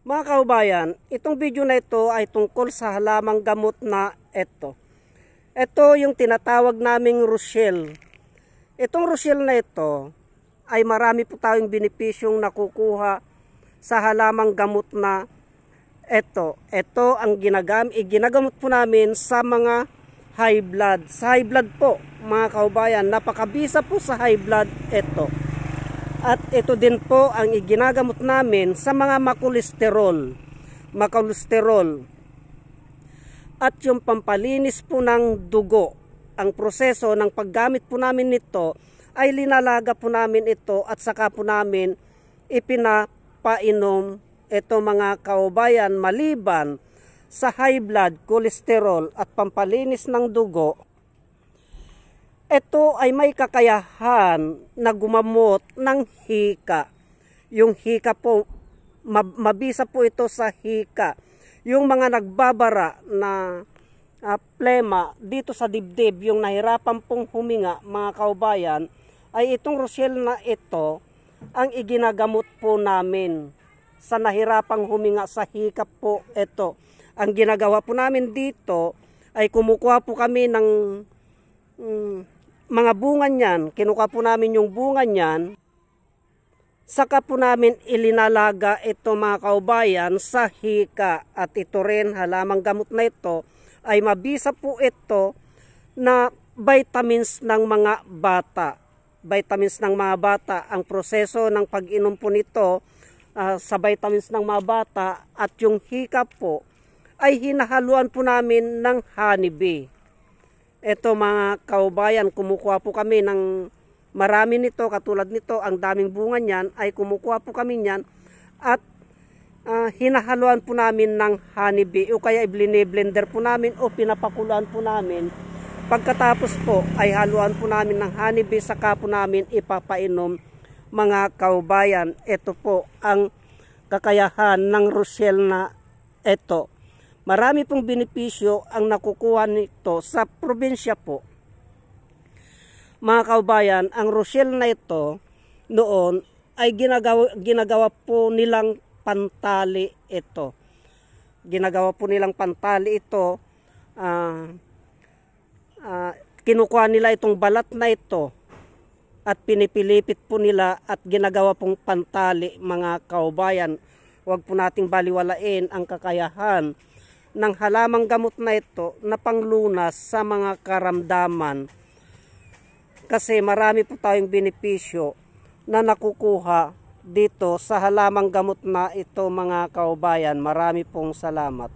Mga kaubayan, itong video na ito ay tungkol sa halamang gamot na ito. Ito yung tinatawag naming Rochelle. Itong Rochelle na ito ay marami po tayong benepisyong nakukuha sa halamang gamot na ito. Ito ang ginagamot po namin sa mga high blood. Sa high blood po, mga kaubayan, napakabisa po sa high blood ito. At ito din po ang iginagamot namin sa mga makolesterol. At yung pampalinis po ng dugo. Ang proseso ng paggamit po namin nito ay linalaga po namin ito at saka po namin ipinapainom ito mga kaubayan maliban sa high blood, kolesterol at pampalinis ng dugo. Ito ay may kakayahan na gumamot ng hika. Yung hika po, mabisa po ito sa hika. Yung mga nagbabara na plema dito sa dibdib, yung nahirapan pong huminga, mga kaubayan, ay itong Rochelle na ito ang iginagamot po namin. Sa nahirapang huminga sa hika po ito. Ang ginagawa po namin dito ay kumukuha po kami ng mga bunga niyan, kinuha po namin yung bunga niyan, saka po namin ilinalaga ito mga kaubayan sa hika. At ito rin, halamang gamot na ito, ay mabisa po ito na vitamins ng mga bata. Vitamins ng mga bata, ang proseso ng pag-inom po nito sa vitamins ng mga bata at yung hika po, ay hinahaluan po namin ng honeybee. Ito mga kaubayan, kumukuha po kami ng marami nito, katulad nito, ang daming bunga niyan, ay kumukuha po kami niyan at hinahaluan po namin ng honeybee o kaya i-blender po namin o pinapakuluan po namin. Pagkatapos po ay haluan po namin ng honeybee, saka po namin ipapainom mga kaubayan. Ito po ang kakayahan ng Rochelle na ito. Marami pong benepisyo ang nakukuha nito sa probinsya po. Mga kaubayan, ang Rochelle na ito noon ay ginagawa po nilang pantali ito. Ginagawa po nilang pantali ito. Kinukuha nila itong balat na ito at pinipilipit po nila at ginagawa pong pantali, mga kaubayan. Huwag po nating baliwalain ang kakayahan ng halamang gamot na ito na panglunas sa mga karamdaman. Kasi marami po tayong benepisyo na nakukuha dito sa halamang gamot na ito mga kaubayan. Marami pong salamat.